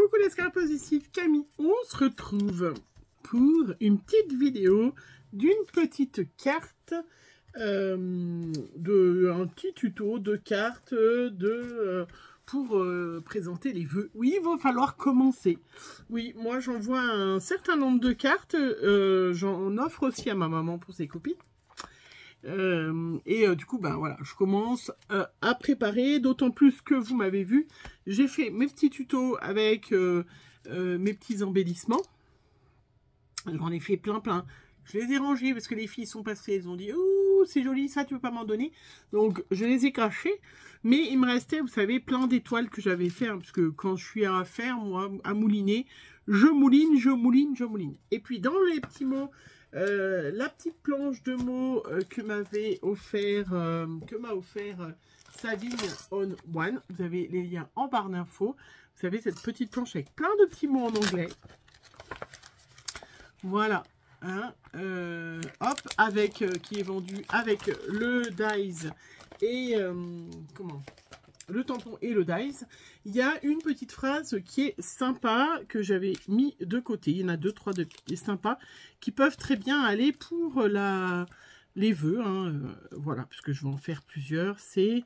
Coucou les scalpeuses, ici Camille. On se retrouve pour une petite vidéo d'une petite carte, un petit tuto de cartes pour présenter les vœux. Oui, il va falloir commencer. Oui, moi j'envoie un certain nombre de cartes, j'en offre aussi à ma maman pour ses copines. Du coup, ben voilà, je commence à préparer, d'autant plus que vous m'avez vu, j'ai fait mes petits tutos avec mes petits embellissements. J'en ai fait plein. Je les ai rangés parce que les filles sont passées, elles ont dit « Ouh, c'est joli ça, tu veux pas m'en donner ?» Donc, je les ai cachés. Mais il me restait, vous savez, plein d'étoiles que j'avais fait. Parce que quand je suis à faire, moi, à mouliner, je mouline. Et puis, dans les petits mots, la petite planche de mots que m'a offert Savine on One. Vous avez les liens en barre d'infos. Vous savez, cette petite planche avec plein de petits mots en anglais. Voilà. Hein, hop, avec qui est vendu avec le dies et le tampon et le dies. Il y a une petite phrase qui est sympa que j'avais mis de côté. Il y en a deux, trois de sympas qui peuvent très bien aller pour les vœux. Hein, voilà, puisque je vais en faire plusieurs. C'est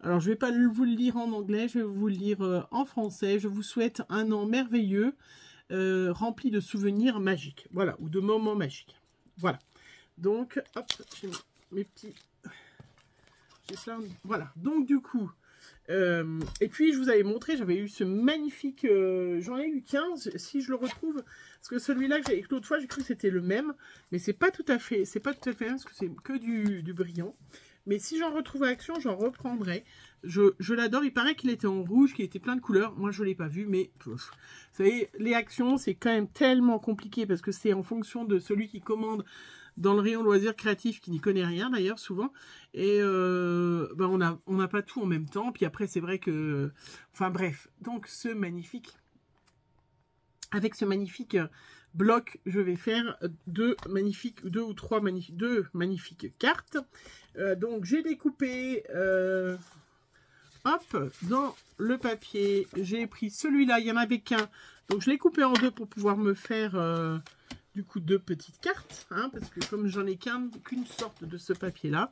alors je vais pas vous le lire en anglais, je vais vous le lire en français. Je vous souhaite un an merveilleux. Rempli de souvenirs magiques, voilà, ou de moments magiques, voilà. Donc, hop, j'ai mes petits, j'ai plein de... voilà. Donc du coup, et puis je vous avais montré, j'avais eu ce magnifique, j'en ai eu 15, si je le retrouve, parce que celui-là que j'avais l'autre fois, j'ai cru que c'était le même, mais c'est pas tout à fait, même, parce que c'est que du brillant. Mais si j'en retrouve à Action, j'en reprendrai. Je l'adore. Il paraît qu'il était en rouge, qu'il était plein de couleurs. Moi, je ne l'ai pas vu, mais vous savez, les Actions, c'est quand même tellement compliqué parce que c'est en fonction de celui qui commande dans le rayon loisirs créatifs, qui n'y connaît rien d'ailleurs, souvent. Et ben, on n'a pas tout en même temps. Puis après, c'est vrai que... Enfin bref, donc avec ce magnifique bloc, je vais faire deux magnifiques cartes. Donc j'ai découpé, hop, dans le papier, j'ai pris celui-là, il n'y en avait qu'un, donc je l'ai coupé en deux pour pouvoir me faire du coup deux petites cartes, hein, parce que comme j'en ai qu'une sorte de ce papier-là,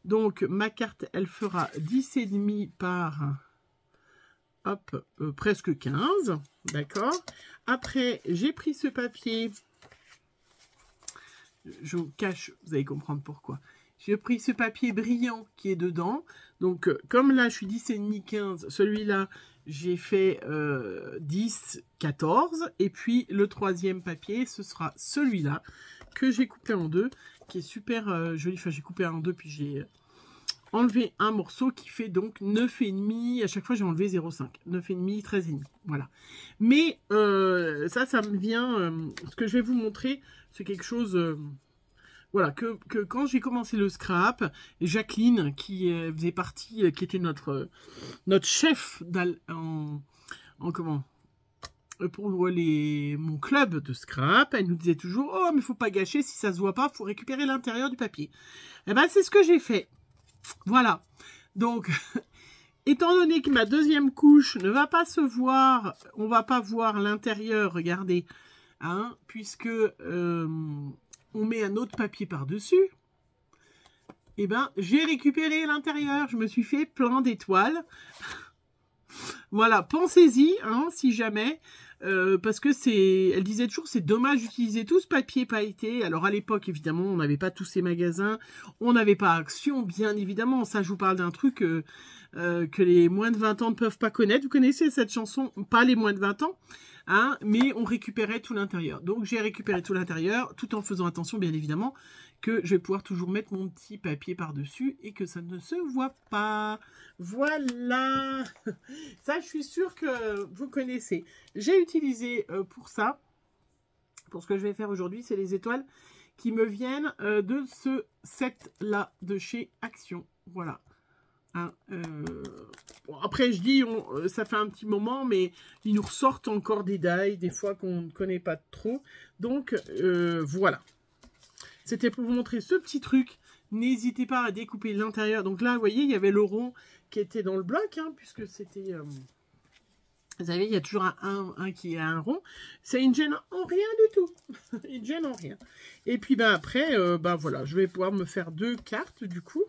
donc ma carte, elle fera 10,5 par... hop, presque 15, d'accord. Après, j'ai pris ce papier, je vous cache, vous allez comprendre pourquoi. J'ai pris ce papier brillant qui est dedans, donc comme là je suis 10,5, 15, celui-là j'ai fait 10, 14, et puis le troisième papier, ce sera celui-là que j'ai coupé en deux, qui est super joli, enfin j'ai coupé en deux, puis j'ai... enlever un morceau qui fait donc 9,5. À chaque fois, j'ai enlevé 0,5. 9,5, 13,5. Voilà. Mais ça me vient... ce que je vais vous montrer, c'est quelque chose... voilà, que quand j'ai commencé le scrap, Jacqueline, qui faisait partie, qui était notre chef pour mon club de scrap, elle nous disait toujours « Oh, mais faut pas gâcher, si ça se voit pas, faut récupérer l'intérieur du papier. » Eh ben, c'est ce que j'ai fait. Voilà, donc, étant donné que ma deuxième couche ne va pas se voir, on va pas voir l'intérieur, regardez, hein, puisque on met un autre papier par-dessus, et ben, j'ai récupéré l'intérieur, je me suis fait plein d'étoiles. Voilà, pensez-y, hein, si jamais... parce que elle disait toujours, c'est dommage d'utiliser tout ce papier pailleté. Alors à l'époque, évidemment, on n'avait pas tous ces magasins, on n'avait pas Action, bien évidemment. Ça, je vous parle d'un truc que les moins de 20 ans ne peuvent pas connaître. Vous connaissez cette chanson, pas les moins de 20 ans, hein, mais on récupérait tout l'intérieur. Donc j'ai récupéré tout l'intérieur, tout en faisant attention, bien évidemment, que je vais pouvoir toujours mettre mon petit papier par-dessus et que ça ne se voit pas. Voilà. Ça, je suis sûre que vous connaissez. J'ai utilisé pour ça, pour ce que je vais faire aujourd'hui, c'est les étoiles qui me viennent de ce set-là de chez Action. Voilà. Hein, bon, après, je dis, ça fait un petit moment, mais ils nous ressortent encore des die, des fois qu'on ne connaît pas trop. Donc, voilà. C'était pour vous montrer ce petit truc. N'hésitez pas à découper l'intérieur. Donc là, vous voyez, il y avait le rond qui était dans le bloc, hein, puisque c'était Vous savez, il y a toujours un qui a un rond. C'est une gêne en rien du tout. Une gêne en rien. Et puis, ben, après, ben, voilà, je vais pouvoir me faire 2 cartes, du coup.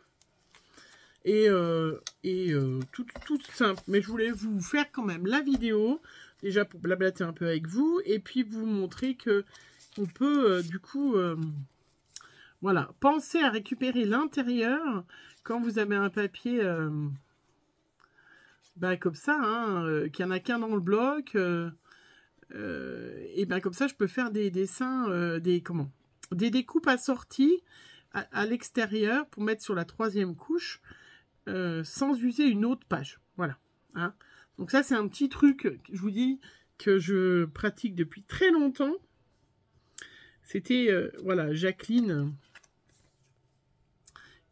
Et tout simple. Mais je voulais vous faire quand même la vidéo, déjà pour blablater un peu avec vous, et puis vous montrer que on peut, du coup, voilà, penser à récupérer l'intérieur quand vous avez un papier... ben, comme ça, hein, qu'il n'y en a qu'un dans le bloc, et ben comme ça, je peux faire des dessins, des découpes assorties à l'extérieur pour mettre sur la 3e couche, sans user une autre page. Voilà. Hein. Donc ça, c'est un petit truc, je vous dis, que je pratique depuis très longtemps. C'était, voilà, Jacqueline...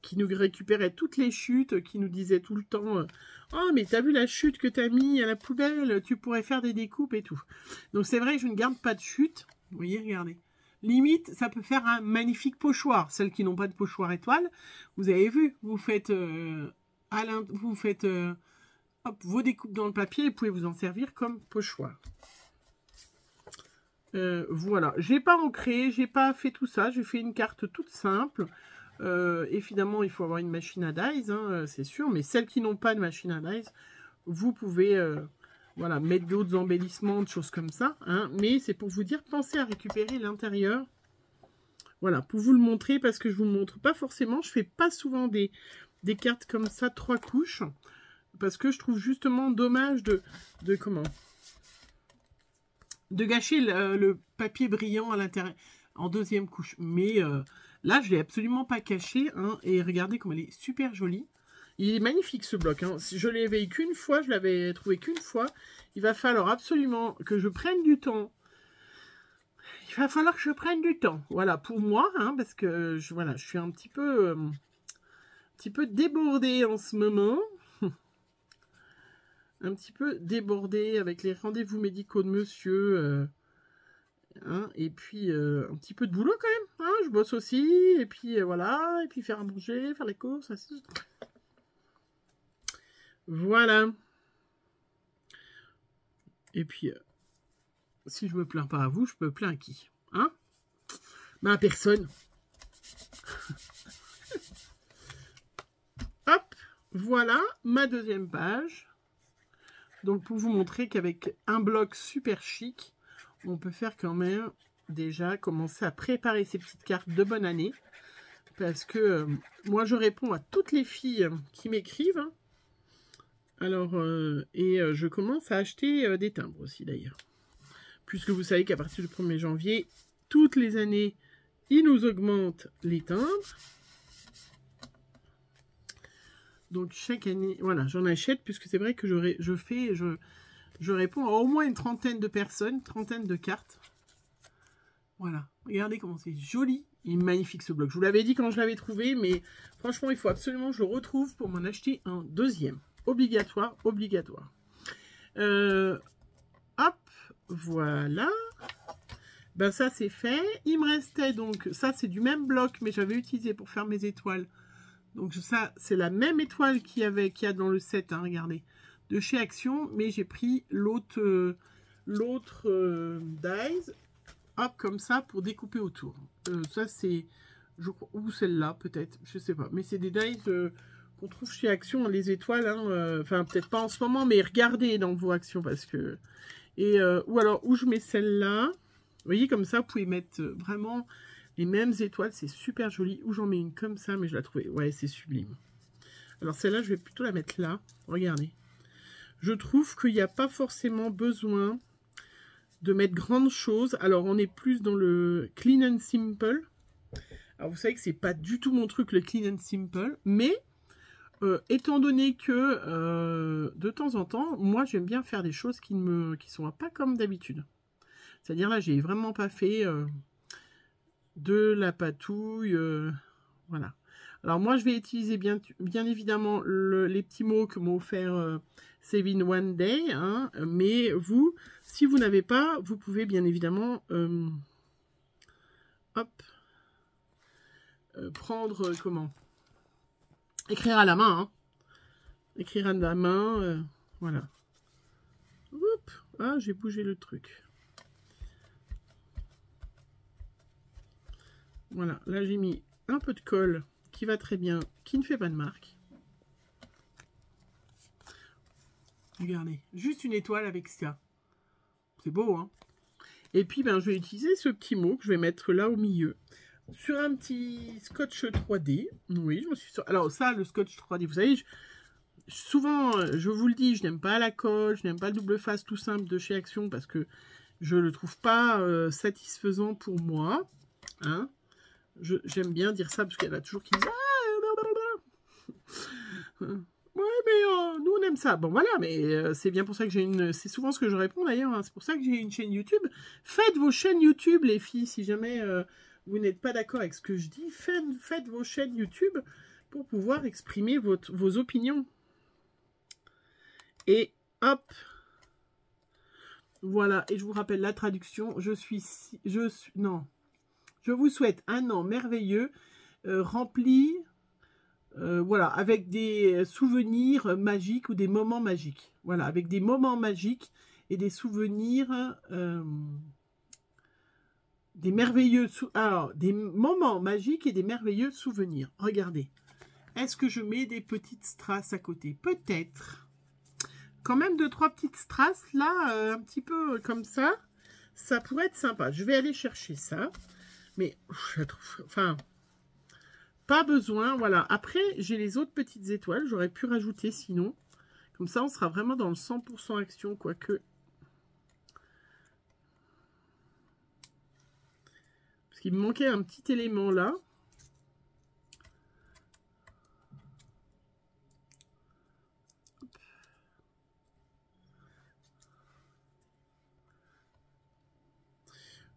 qui nous récupérait toutes les chutes, qui nous disait tout le temps oh, mais t'as vu la chute que t'as mis à la poubelle, tu pourrais faire des découpes et tout. Donc c'est vrai que je ne garde pas de chute. Vous voyez, regardez. Limite, ça peut faire un magnifique pochoir. Celles qui n'ont pas de pochoir étoile, vous avez vu, vous faites, hop, vos découpes dans le papier et vous pouvez vous en servir comme pochoir. Voilà, j'ai pas ancré, j'ai pas fait tout ça, j'ai fait une carte toute simple. Évidemment, il faut avoir une machine à dies, hein, c'est sûr, mais celles qui n'ont pas de machine à dies, vous pouvez voilà, mettre d'autres embellissements, de choses comme ça, hein, mais c'est pour vous dire, pensez à récupérer l'intérieur. Voilà, pour vous le montrer, parce que je vous le montre pas forcément, je fais pas souvent des cartes comme ça, 3 couches, parce que je trouve justement dommage de gâcher le papier brillant à l'intérieur, en 2e couche, mais... là, je ne l'ai absolument pas caché, hein, et regardez comme elle est super jolie. Il est magnifique ce bloc, hein. Si je l'avais qu'une fois, je l'avais trouvé qu'une fois. Il va falloir absolument que je prenne du temps. Il va falloir que je prenne du temps, voilà, pour moi, hein, parce que voilà, je suis un petit peu débordée en ce moment. Un petit peu débordée avec les rendez-vous médicaux de monsieur... hein, et puis un petit peu de boulot quand même, hein, je bosse aussi, et puis voilà, et puis faire à manger, faire les courses, ainsi. Voilà. Et puis, si je me plains pas à vous, je me plains à qui, hein? Ben à personne. Hop, voilà ma 2e page. Donc pour vous montrer qu'avec un bloc super chic, on peut faire quand même déjà commencer à préparer ces petites cartes de bonne année. Parce que moi, je réponds à toutes les filles qui m'écrivent. Hein. Alors, je commence à acheter des timbres aussi d'ailleurs. Puisque vous savez qu'à partir du 1er janvier, toutes les années, ils nous augmentent les timbres. Donc chaque année, voilà, j'en achète puisque c'est vrai que je réponds à au moins une trentaine de personnes, trentaine de cartes. Voilà, regardez comment c'est joli. Il est magnifique ce bloc. Je vous l'avais dit quand je l'avais trouvé, mais franchement, il faut absolument que je le retrouve pour m'en acheter un 2e. Obligatoire, obligatoire. Hop, voilà. Ben ça, c'est fait. Il me restait donc, ça c'est du même bloc, mais j'avais utilisé pour faire mes étoiles. Donc ça, c'est la même étoile qu'il y a dans le set, hein, regardez. De chez Action, mais j'ai pris l'autre dies, hop, comme ça, pour découper autour. Ça, c'est, je crois, ou celle-là, peut-être, je sais pas. Mais c'est des dies qu'on trouve chez Action, les étoiles, hein, enfin, peut-être pas en ce moment, mais regardez dans vos actions, parce que... Et, ou alors, où je mets celle-là, vous voyez, comme ça, vous pouvez mettre vraiment les mêmes étoiles, c'est super joli. Ou j'en mets une comme ça, mais je la trouvais, ouais, c'est sublime. Alors, celle-là, je vais plutôt la mettre là, regardez. Je trouve qu'il n'y a pas forcément besoin de mettre grande chose. Alors, on est plus dans le clean and simple. Alors, vous savez que c'est pas du tout mon truc, le clean and simple. Mais, étant donné que, de temps en temps, moi, j'aime bien faire des choses qui sont pas comme d'habitude. C'est-à-dire, là, j'ai vraiment pas fait de la patouille. Voilà. Alors, moi, je vais utiliser bien évidemment les petits mots que m'ont offert Save in One Day. Hein, mais vous, si vous n'avez pas, vous pouvez bien évidemment hop, prendre, écrire à la main. Hein, écrire à la main, voilà. Oups. Ah, j'ai bougé le truc. Voilà, là j'ai mis un peu de colle qui va très bien, qui ne fait pas de marque. Regardez, juste une étoile avec ça. C'est beau, hein? Et puis, ben, je vais utiliser ce petit mot que je vais mettre là au milieu. Sur un petit scotch 3D. Oui, je me suis... Alors ça, le scotch 3D, vous savez, souvent, je vous le dis, je n'aime pas la colle, je n'aime pas le double face tout simple de chez Action parce que je ne le trouve pas satisfaisant pour moi. Hein? J'aime bien dire ça parce qu'il y en a toujours qui disent... Ouais, mais nous on aime ça. Bon voilà, mais c'est bien pour ça que j'ai une... C'est souvent ce que je réponds d'ailleurs, hein. C'est pour ça que j'ai une chaîne YouTube. Faites vos chaînes YouTube, les filles, si jamais vous n'êtes pas d'accord avec ce que je dis. Faites vos chaînes YouTube pour pouvoir exprimer vos opinions. Et hop. Voilà, et je vous rappelle la traduction. Non. Je vous souhaite un an merveilleux, rempli... voilà, avec des souvenirs magiques ou des moments magiques. Voilà, avec des moments magiques et des souvenirs, des merveilleux... Alors, des moments magiques et des merveilleux souvenirs. Regardez. Est-ce que je mets des petites strass à côté? Peut-être. Quand même 2-3 petites strass, là, un petit peu comme ça. Ça pourrait être sympa. Je vais aller chercher ça. Mais, je trouve... Enfin... Pas besoin, voilà. Après, j'ai les autres petites étoiles. J'aurais pu rajouter sinon. Comme ça, on sera vraiment dans le 100% action, quoique. Parce qu'il me manquait un petit élément là.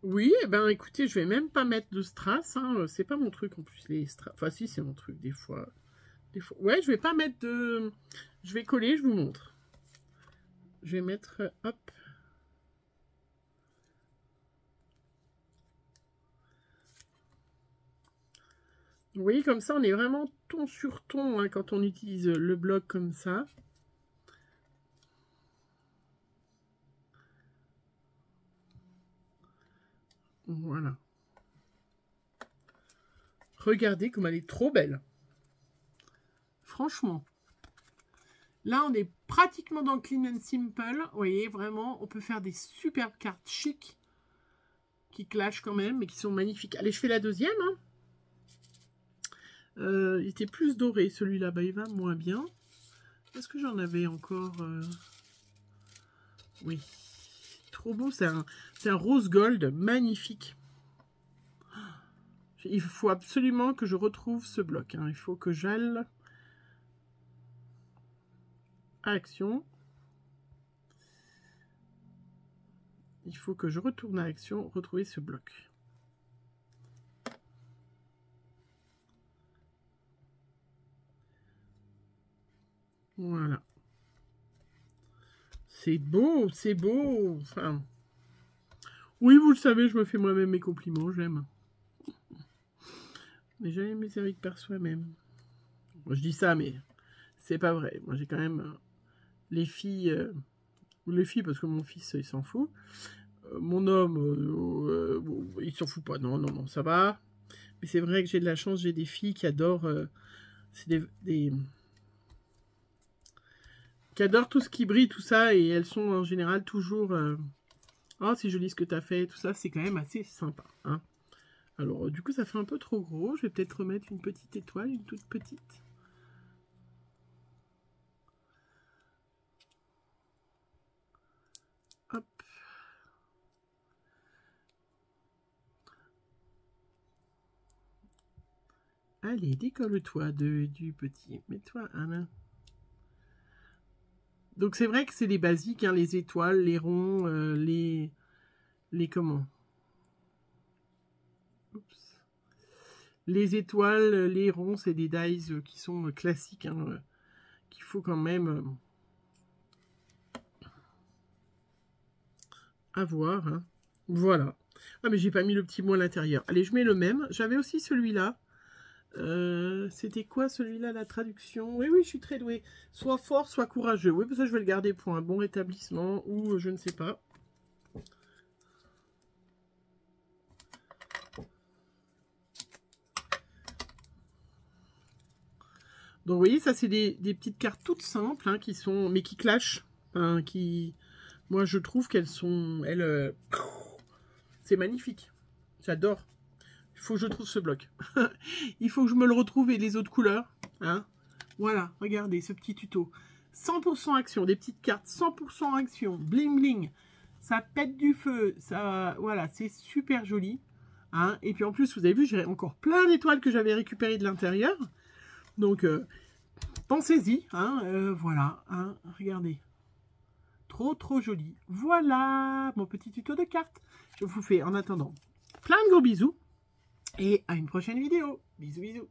Oui, eh ben écoutez, je vais même pas mettre de strass. Hein. C'est pas mon truc en plus, les strass. Enfin, si, c'est mon truc des fois. Ouais, je vais pas mettre de... Je vais coller, je vous montre. Je vais mettre... Hop. Vous voyez, comme ça, on est vraiment ton sur ton hein, quand on utilise le bloc comme ça. Voilà. Regardez comme elle est trop belle. Franchement. Là, on est pratiquement dans Clean and Simple. Vous voyez, vraiment, on peut faire des superbes cartes chic qui clashent quand même, mais qui sont magnifiques. Allez, je fais la deuxième. Hein. Il était plus doré, celui-là. Bah, il va moins bien. Est-ce que j'en avais encore Oui. Trop beau. C'est un rose gold magnifique. Il faut absolument que je retrouve ce bloc. Hein. Il faut que j'aille à Action. Il faut que je retourne à Action, retrouver ce bloc. Voilà. C'est beau, c'est beau. Enfin, oui, vous le savez, je me fais moi-même mes compliments, j'aime. Mais jamais mieux servi que par soi-même. Moi, je dis ça, mais c'est pas vrai. Moi, j'ai quand même les filles, ou les filles, parce que mon fils, il s'en fout. Mon homme, il s'en fout pas. Non, non, non, ça va. Mais c'est vrai que j'ai de la chance, j'ai des filles qui adorent... c'est qui adorent tout ce qui brille, tout ça, et elles sont en général toujours... oh, c'est joli ce que tu as fait, tout ça, c'est quand même assez sympa. Hein. Alors, du coup, ça fait un peu trop gros. Je vais peut-être remettre une petite étoile, une toute petite. Hop. Allez, décolle-toi du petit. Mets-toi à main. Donc, c'est vrai que c'est les basiques, hein, les étoiles, les ronds, les comment? Oups. Les étoiles, les ronds, c'est des dies qui sont classiques, hein, qu'il faut quand même avoir. Hein. Voilà. Ah, mais j'ai pas mis le petit mot à l'intérieur. Allez, je mets le même. J'avais aussi celui-là. C'était quoi celui-là, la traduction? Oui, oui, je suis très douée. Soit fort, soit courageux. Oui, parce que je vais le garder pour un bon rétablissement ou je ne sais pas. Donc, vous voyez, ça, c'est des petites cartes toutes simples, hein, qui sont, mais qui clashent. Enfin, moi, je trouve qu'elles sont... c'est magnifique. J'adore. Il faut que je trouve ce bloc. Il faut que je me le retrouve et les autres couleurs. Hein. Voilà, regardez ce petit tuto. 100% action, des petites cartes 100% action, bling bling. Ça pète du feu. Ça, voilà, c'est super joli. Hein. Et puis en plus, vous avez vu, j'ai encore plein d'étoiles que j'avais récupérées de l'intérieur. Donc, pensez-y. Hein, voilà, hein, regardez. Trop, trop joli. Voilà mon petit tuto de cartes. Je vous fais en attendant plein de gros bisous. Et à une prochaine vidéo. Bisous, bisous.